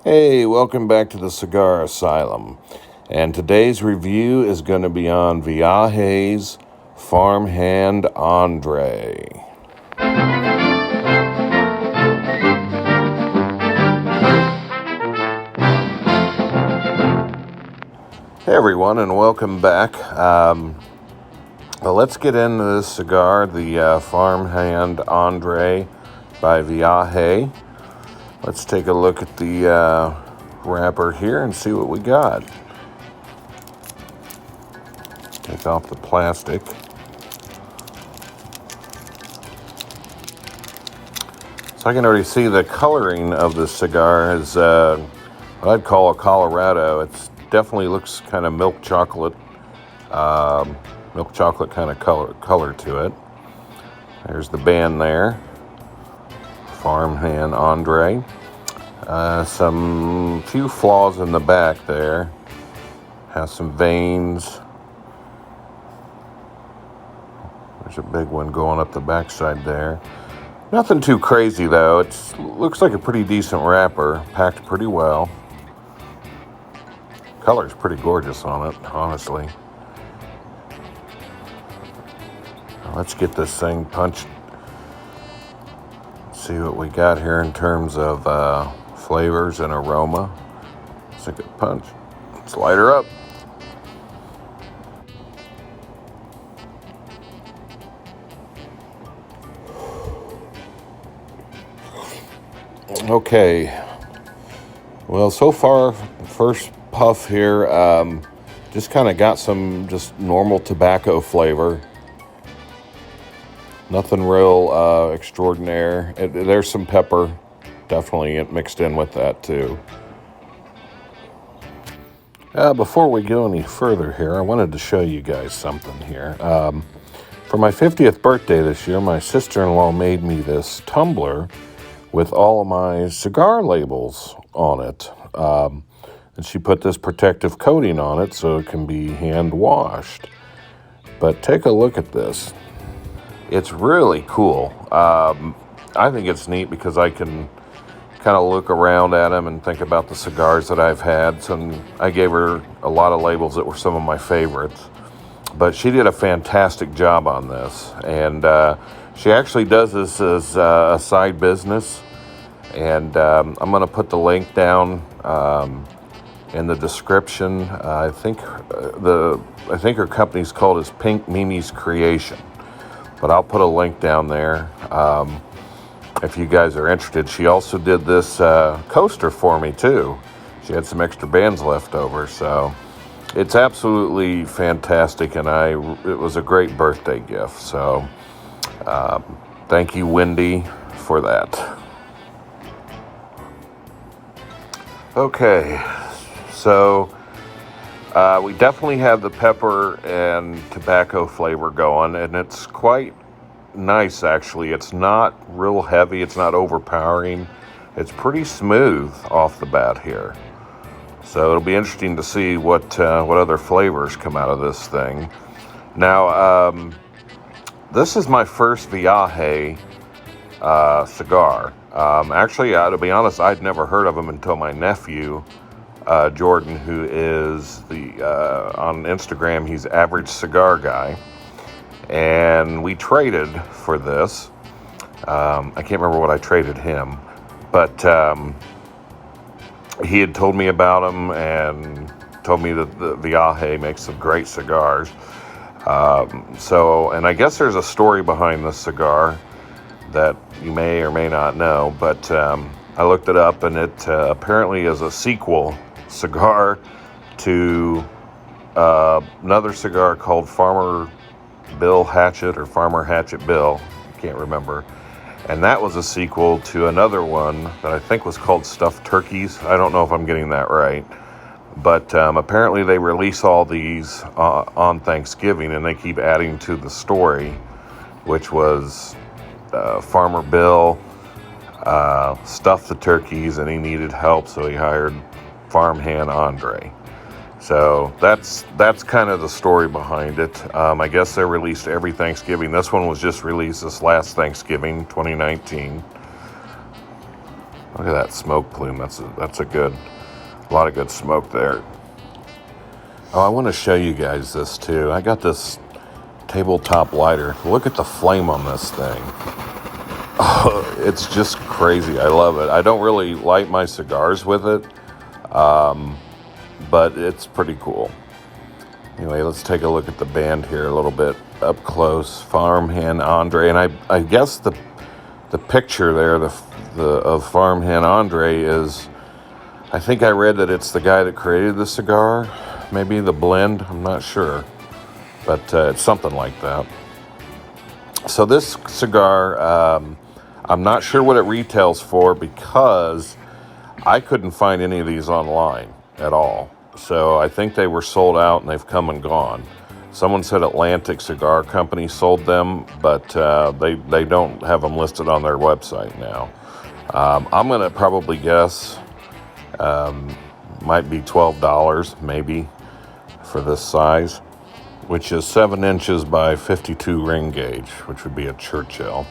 Hey, welcome back to the Cigar Asylum. And today's review is going to be on Viaje's Farmhand Andre. Hey everyone, and welcome back. Well, let's get into this cigar, the Farmhand Andre by Viaje. Let's take a look at the wrapper here and see what we got. Take off the plastic. So I can already see the coloring of this cigar is what I'd call a Colorado. It definitely looks kind of milk chocolate kind of color to it. There's the band there, Farmhand Andre. Some few flaws in the back there. Has some veins. There's a big one going up the backside there. Nothing too crazy though. It looks like a pretty decent wrapper, packed pretty well. Color's pretty gorgeous on it, honestly. Let's get this thing punched. See what we got here in terms of flavors and aroma. Let's take a punch. Let's light her up. Okay. Well, so far, first puff here, just kind of got some just normal tobacco flavor. Nothing real extraordinary. There's some pepper, definitely mixed in with that too. Before we go any further here, I wanted to show you guys something here. For my 50th birthday this year, my sister-in-law made me this tumbler with all of my cigar labels on it. And she put this protective coating on it so it can be hand washed. But take a look at this. It's really cool. I think it's neat because I can kind of look around at them and think about the cigars that I've had. So I gave her a lot of labels that were some of my favorites. But she did a fantastic job on this. And she actually does this as a side business. And I'm going to put the link down in the description. I think her company's called is Pink Mimi's Creation. But I'll put a link down there if you guys are interested. She also did this coaster for me too. She had some extra bands left over, so it's absolutely fantastic, and it was a great birthday gift. So thank you, Wendy, for that. Okay, so we definitely have the pepper and tobacco flavor going, and it's quite nice, actually. It's not real heavy. It's not overpowering. It's pretty smooth off the bat here. So it'll be interesting to see what other flavors come out of this thing. Now, this is my first Viaje cigar. Actually, to be honest, I'd never heard of them until my nephew, Jordan, who is on Instagram, he's Average Cigar Guy, and we traded for this. I can't remember what I traded him, but he had told me about them and told me that the Viaje makes some great cigars. And I guess there's a story behind this cigar that you may or may not know, but I looked it up, and it apparently is a sequel cigar to another cigar called Farmer Bill Hatchet or Farmer Hatchet Bill, can't remember, and that was a sequel to another one that I think was called Stuffed Turkeys. I don't know if I'm getting that right, but apparently they release all these on Thanksgiving, and they keep adding to the story, which was Farmer Bill stuffed the turkeys and he needed help, so he hired Farmhand Andre. So that's kind of the story behind it. I guess they're released every Thanksgiving. This one was just released this last Thanksgiving, 2019. Look at that smoke plume. That's a lot of good smoke there. Oh, I want to show you guys this too. I got this tabletop lighter. Look at the flame on this thing. Oh, it's just crazy. I love it. I don't really light my cigars with it, but it's pretty cool. Anyway, let's take a look at the band here a little bit up close. Farmhand Andre, and I guess the picture there of Farmhand Andre is, I think I read that it's the guy that created the cigar, maybe the blend. I'm not sure, but it's something like that. So this cigar, I'm not sure what it retails for because I couldn't find any of these online at all. So I think they were sold out and they've come and gone. Someone said Atlantic Cigar Company sold them, but they don't have them listed on their website now. I'm going to probably guess might be $12 maybe for this size, which is 7 inches by 52 ring gauge, which would be a Churchill.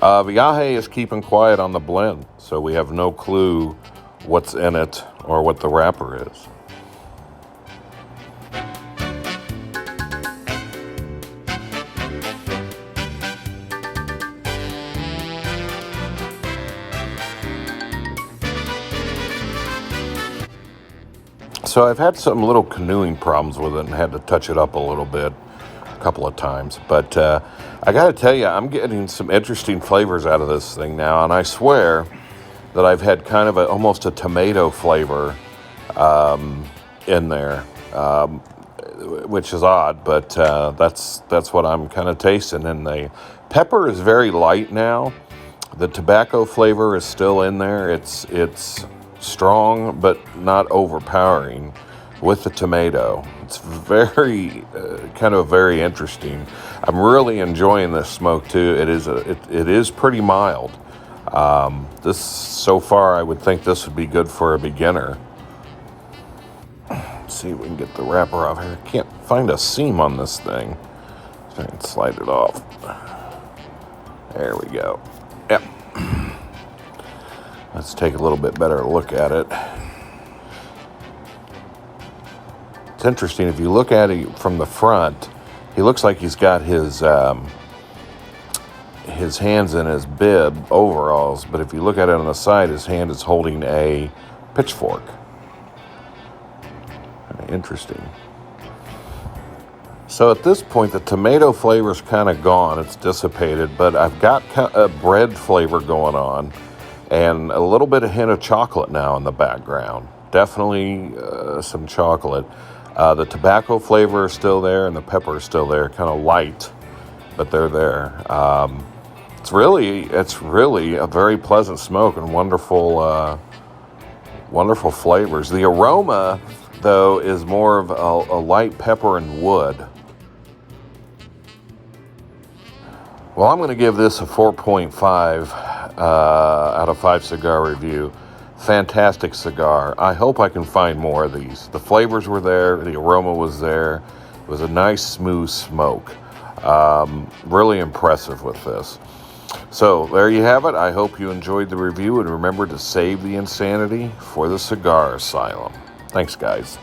Viaje is keeping quiet on the blend, so we have no clue what's in it or what the wrapper is. So I've had some little canoeing problems with it and had to touch it up a little bit a couple of times. But I got to tell you, I'm getting some interesting flavors out of this thing now. And I swear that I've had kind of almost a tomato flavor in there, which is odd. But that's what I'm kind of tasting. And the pepper is very light now. The tobacco flavor is still in there. It's strong but not overpowering with the tomato. It's very very interesting. I'm really enjoying this smoke too. It is pretty mild. This so far, I would think this would be good for a beginner. Let's see if we can get the wrapper off here. Can't find a seam on this thing. So I can slide it off. There we go. Yep. Let's take a little bit better look at it. It's interesting, if you look at it from the front, he looks like he's got his hands in his bib overalls, but if you look at it on the side, his hand is holding a pitchfork. Interesting. So at this point, the tomato flavor's kind of gone. It's dissipated, but I've got a bread flavor going on and a little bit of hint of chocolate now in the background. Definitely some chocolate. The tobacco flavor is still there and the pepper is still there, kind of light, but they're there. It's really a very pleasant smoke and wonderful flavors. The aroma, though, is more of a light pepper and wood. Well, I'm going to give this a 4.5 out of 5 cigar review. Fantastic cigar. I hope I can find more of these. The flavors were there. The aroma was there. It was a nice, smooth smoke. Really impressive with this. So there you have it. I hope you enjoyed the review, and remember to save the insanity for the Cigar Asylum. Thanks, guys.